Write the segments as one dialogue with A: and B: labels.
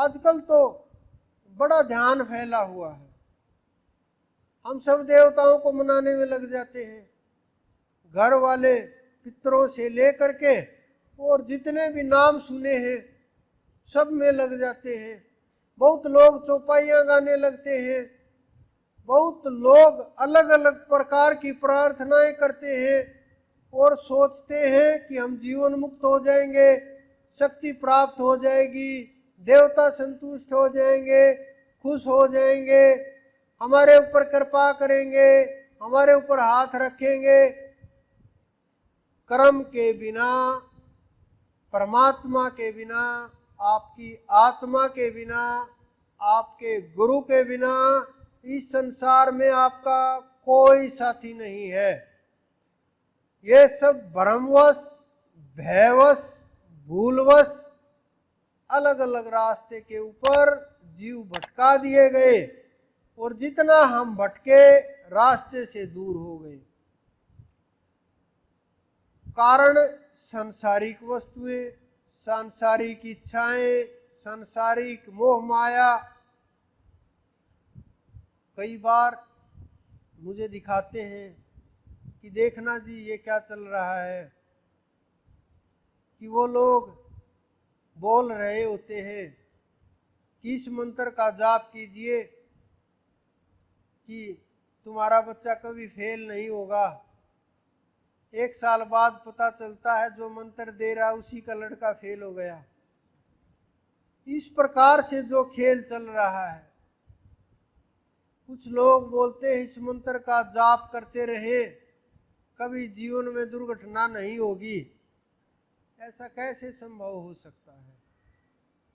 A: आजकल तो बड़ा ध्यान फैला हुआ है, हम सब देवताओं को मनाने में लग जाते हैं, घर वाले पितरों से लेकर के और जितने भी नाम सुने हैं सब में लग जाते हैं। बहुत लोग चौपाइयाँ गाने लगते हैं, बहुत लोग अलग अलग प्रकार की प्रार्थनाएं करते हैं और सोचते हैं कि हम जीवन मुक्त हो जाएंगे, शक्ति प्राप्त हो जाएगी, देवता संतुष्ट हो जाएंगे, खुश हो जाएंगे, हमारे ऊपर कृपा करेंगे, हमारे ऊपर हाथ रखेंगे। कर्म के बिना, परमात्मा के बिना, आपकी आत्मा के बिना, आपके गुरु के बिना इस संसार में आपका कोई साथी नहीं है। ये सब भ्रमवश, भयवश, भूलवश अलग अलग रास्ते के ऊपर जीव भटका दिए गए और जितना हम भटके रास्ते से दूर हो गए। कारण सांसारिक वस्तुएं, सांसारिक इच्छाएं, सांसारिक मोह माया। कई बार मुझे दिखाते हैं कि देखना जी ये क्या चल रहा है, कि वो लोग बोल रहे होते हैं कि इस मंत्र का जाप कीजिए कि तुम्हारा बच्चा कभी फेल नहीं होगा। एक साल बाद पता चलता है जो मंत्र दे रहा उसी का लड़का फेल हो गया। इस प्रकार से जो खेल चल रहा है, कुछ लोग बोलते हैं इस मंत्र का जाप करते रहे कभी जीवन में दुर्घटना नहीं होगी। ऐसा कैसे संभव हो सकता है?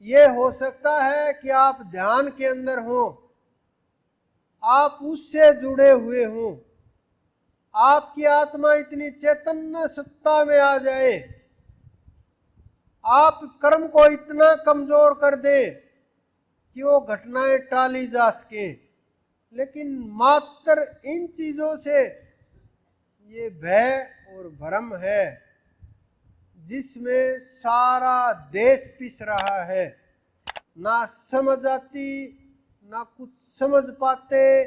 A: ये हो सकता है कि आप ध्यान के अंदर हो, आप उससे जुड़े हुए हों, आपकी आत्मा इतनी चैतन्य सत्ता में आ जाए, आप कर्म को इतना कमजोर कर दे कि वो घटनाएं टाली जा सके। लेकिन मात्र इन चीजों से ये भय और भ्रम है जिसमें सारा देश पिस रहा है। ना समझ आती, ना कुछ समझ पाते,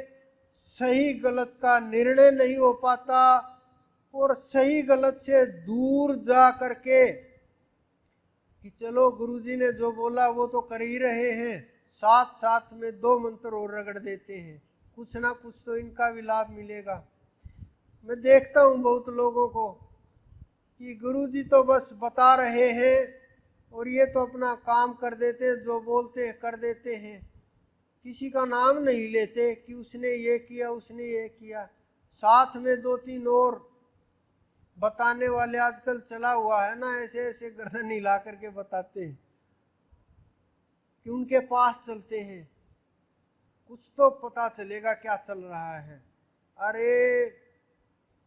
A: सही गलत का निर्णय नहीं हो पाता और सही गलत से दूर जा करके कि चलो गुरुजी ने जो बोला वो तो कर ही रहे हैं, साथ साथ में 2 मंत्र और रगड़ देते हैं, कुछ ना कुछ तो इनका भी लाभ मिलेगा। मैं देखता हूँ बहुत लोगों को कि गुरुजी तो बस बता रहे हैं और ये तो अपना काम कर देते हैं, जो बोलते हैं कर देते हैं, किसी का नाम नहीं लेते कि उसने ये किया, उसने ये किया। साथ में 2-3 और बताने वाले आजकल चला हुआ है ना, ऐसे ऐसे गर्दन हिला करके बताते हैं कि उनके पास चलते हैं, कुछ तो पता चलेगा क्या चल रहा है। अरे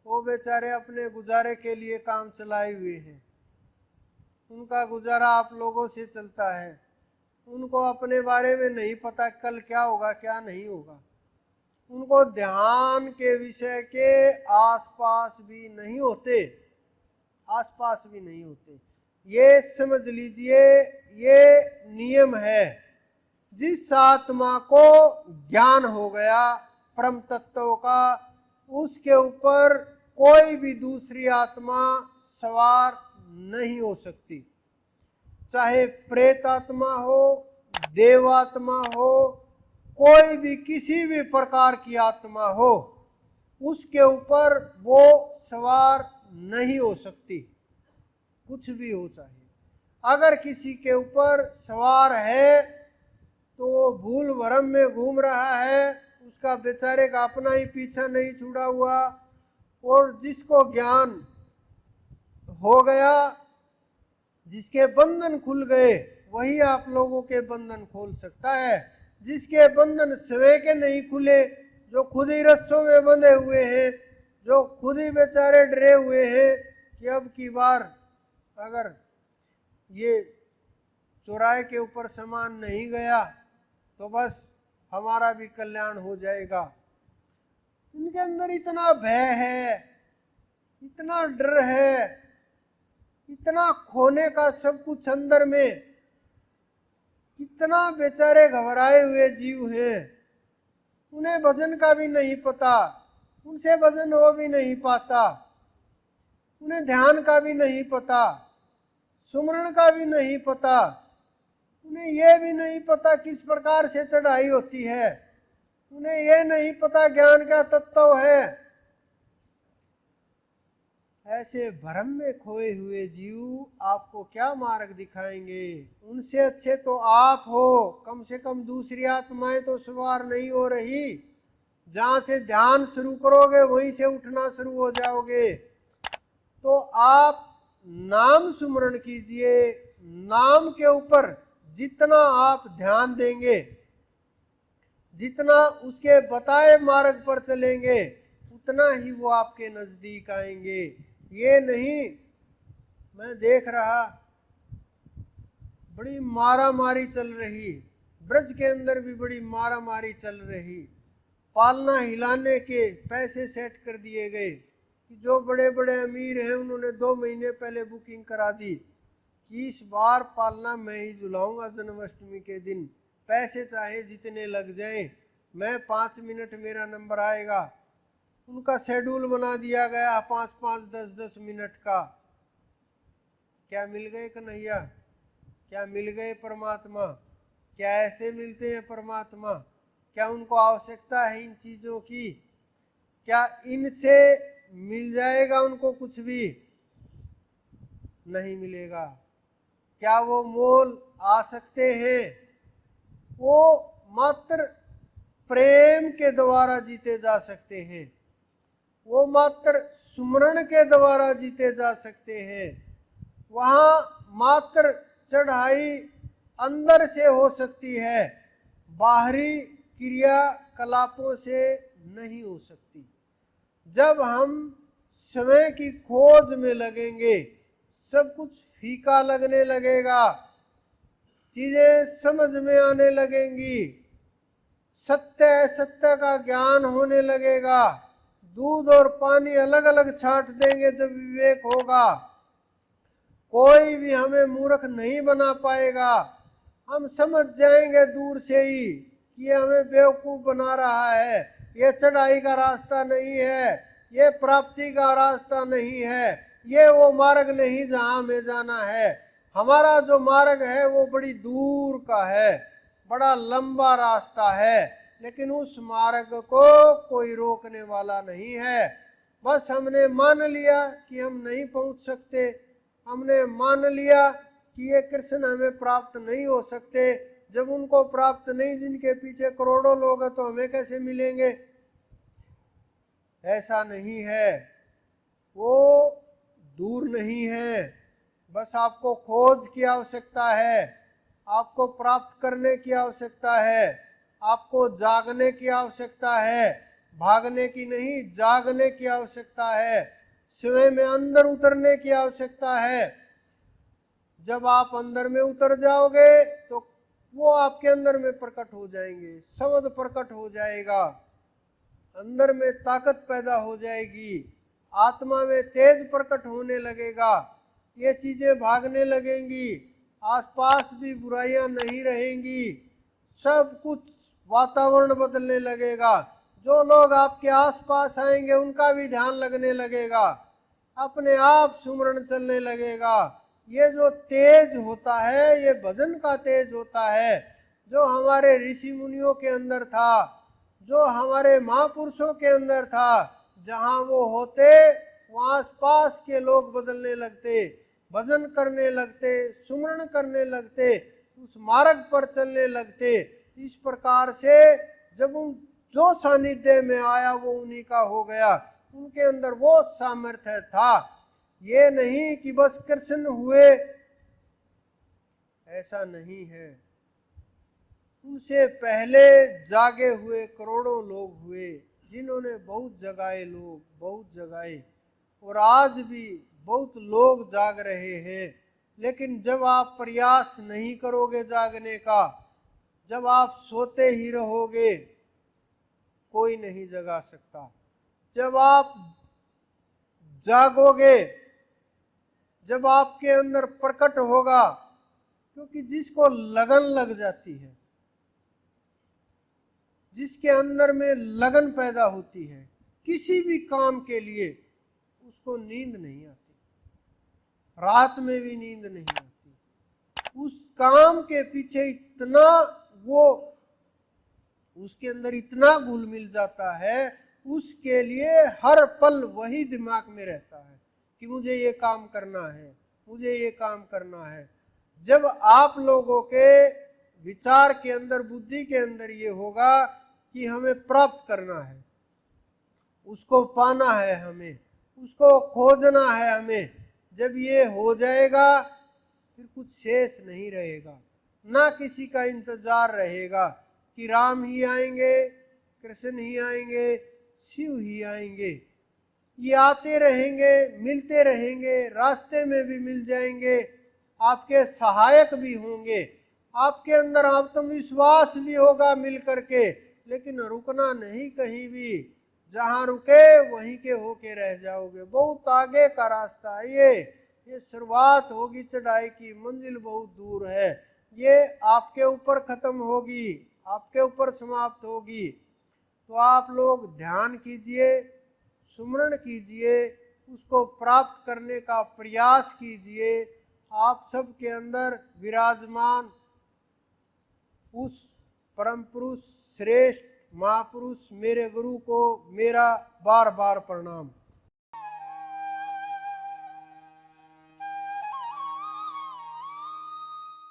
A: वो बेचारे अपने गुजारे के लिए काम चलाए हुए हैं, उनका गुजारा आप लोगों से चलता है, उनको अपने बारे में नहीं पता कल क्या होगा क्या नहीं होगा। उनको ध्यान के विषय के आसपास भी नहीं होते, आसपास भी नहीं होते। ये समझ लीजिए, ये नियम है। जिस आत्मा को ज्ञान हो गया परम तत्व का, उसके ऊपर कोई भी दूसरी आत्मा सवार नहीं हो सकती। चाहे प्रेत आत्मा हो, देवात्मा हो, कोई भी किसी भी प्रकार की आत्मा हो, उसके ऊपर वो सवार नहीं हो सकती, कुछ भी हो चाहे। अगर किसी के ऊपर सवार है तो वो भूल भरम में घूम रहा है, उसका बेचारे का अपना ही पीछा नहीं छुड़ा हुआ। और जिसको ज्ञान हो गया, जिसके बंधन खुल गए, वही आप लोगों के बंधन खोल सकता है। जिसके बंधन स्वयं के नहीं खुले, जो खुद ही रस्सों में बंधे हुए हैं, जो खुद ही बेचारे डरे हुए हैं कि अब की बार अगर ये चौराहे के ऊपर सामान नहीं गया तो बस हमारा भी कल्याण हो जाएगा। इनके अंदर इतना भय है, इतना डर है, इतना खोने का सब कुछ अंदर में कितना बेचारे घबराए हुए जीव हैं, उन्हें भजन का भी नहीं पता, उनसे भजन हो भी नहीं पाता, उन्हें ध्यान का भी नहीं पता, सुमरण का भी नहीं पता, उन्हें यह भी नहीं पता किस प्रकार से चढ़ाई होती है, उन्हें यह नहीं पता ज्ञान का तत्व है। ऐसे भ्रम में खोए हुए जीव आपको क्या मार्ग दिखाएंगे? उनसे अच्छे तो आप हो, कम से कम दूसरी आत्माएं तो सवार नहीं हो रही। जहां से ध्यान शुरू करोगे वहीं से उठना शुरू हो जाओगे। तो आप नाम सुमरण कीजिए, नाम के ऊपर जितना आप ध्यान देंगे, जितना उसके बताए मार्ग पर चलेंगे, उतना ही वो आपके नजदीक आएंगे। ये नहीं, मैं देख रहा बड़ी मारा मारी चल रही, ब्रज के अंदर भी बड़ी मारा मारी चल रही, पालना हिलाने के पैसे सेट कर दिए गए कि जो बड़े बड़े अमीर हैं उन्होंने 2 महीने पहले बुकिंग करा दी कि इस बार पालना मैं ही झुलाऊंगा जन्माष्टमी के दिन, पैसे चाहे जितने लग जाएं, मैं 5 मिनट मेरा नंबर आएगा। उनका शेड्यूल बना दिया गया 5-5, 10-10 मिनट का। क्या मिल गए कन्हैया? क्या मिल गए परमात्मा? क्या ऐसे मिलते हैं परमात्मा? क्या उनको आवश्यकता है इन चीज़ों की? क्या इनसे मिल जाएगा उनको कुछ भी? नहीं मिलेगा। क्या वो मोल आ सकते हैं? वो मात्र प्रेम के द्वारा जीते जा सकते हैं, वो मात्र सुमरण के द्वारा जीते जा सकते हैं। वहाँ मात्र चढ़ाई अंदर से हो सकती है, बाहरी क्रियाकलापों से नहीं हो सकती। जब हम समय की खोज में लगेंगे, सब कुछ फीका लगने लगेगा, चीजें समझ में आने लगेंगी, सत्य असत्य का ज्ञान होने लगेगा, दूध और पानी अलग अलग छांट देंगे जब विवेक होगा। कोई भी हमें मूर्ख नहीं बना पाएगा। हम समझ जाएंगे दूर से ही कि ये हमें बेवकूफ बना रहा है, ये चढ़ाई का रास्ता नहीं है, ये प्राप्ति का रास्ता नहीं है, ये वो मार्ग नहीं जहाँ हमें जाना है। हमारा जो मार्ग है वो बड़ी दूर का है, बड़ा लंबा रास्ता है, लेकिन उस मार्ग को कोई रोकने वाला नहीं है। बस हमने मान लिया कि हम नहीं पहुंच सकते, हमने मान लिया कि ये कृष्ण हमें प्राप्त नहीं हो सकते। जब उनको प्राप्त नहीं, जिनके पीछे करोड़ों लोग हैं, तो हमें कैसे मिलेंगे? ऐसा नहीं है, वो दूर नहीं है। बस आपको खोज की आवश्यकता है, आपको प्राप्त करने की आवश्यकता है, आपको जागने की आवश्यकता है, भागने की नहीं, जागने की आवश्यकता है, स्वयं में अंदर उतरने की आवश्यकता है। जब आप अंदर में उतर जाओगे तो वो आपके अंदर में प्रकट हो जाएंगे, शब्द प्रकट हो जाएगा, अंदर में ताकत पैदा हो जाएगी, आत्मा में तेज प्रकट होने लगेगा, ये चीजें भागने लगेंगी, आसपास भी बुराइयां नहीं रहेंगी, सब कुछ वातावरण बदलने लगेगा। जो लोग आपके आसपास आएंगे उनका भी ध्यान लगने लगेगा, अपने आप सुमरण चलने लगेगा। ये जो तेज होता है ये भजन का तेज होता है, जो हमारे ऋषि मुनियों के अंदर था, जो हमारे महापुरुषों के अंदर था। जहाँ वो होते वहाँ आसपास के लोग बदलने लगते, भजन करने लगते, सुमरण करने लगते, उस मार्ग पर चलने लगते। इस प्रकार से जब उन जो सानिध्य में आया वो उन्हीं का हो गया, उनके अंदर वो सामर्थ्य था। ये नहीं कि बस कृष्ण हुए, ऐसा नहीं है। उनसे पहले जागे हुए करोड़ों लोग हुए, जिन्होंने बहुत जगाए, लोग बहुत जगाए, और आज भी बहुत लोग जाग रहे हैं। लेकिन जब आप प्रयास नहीं करोगे जागने का, जब आप सोते ही रहोगे, कोई नहीं जगा सकता। जब आप जागोगे, जब आपके अंदर प्रकट होगा, क्योंकि जिसको लगन लग जाती है, जिसके अंदर में लगन पैदा होती है किसी भी काम के लिए, उसको नींद नहीं आती, रात में भी नींद नहीं आती। उस काम के पीछे इतना वो उसके अंदर इतना घुल मिल जाता है, उसके लिए हर पल वही दिमाग में रहता है कि मुझे ये काम करना है, मुझे ये काम करना है। जब आप लोगों के विचार के अंदर, बुद्धि के अंदर ये होगा कि हमें प्राप्त करना है, उसको पाना है, हमें उसको खोजना है, हमें जब ये हो जाएगा फिर कुछ शेष नहीं रहेगा, ना किसी का इंतजार रहेगा कि राम ही आएंगे, कृष्ण ही आएंगे, शिव ही आएंगे। ये आते रहेंगे, मिलते रहेंगे, रास्ते में भी मिल जाएंगे, आपके सहायक भी होंगे, आपके अंदर आत्मविश्वास भी होगा मिल करके, लेकिन रुकना नहीं कहीं भी, जहां रुके वहीं के होके रह जाओगे। बहुत आगे का रास्ता है ये शुरुआत होगी चढ़ाई की, मंजिल बहुत दूर है, ये आपके ऊपर खत्म होगी, आपके ऊपर समाप्त होगी। तो आप लोग ध्यान कीजिए, सुमरण कीजिए, उसको प्राप्त करने का प्रयास कीजिए। आप सबके अंदर विराजमान उस परम पुरुष, श्रेष्ठ महापुरुष मेरे गुरु को मेरा बार बार प्रणाम।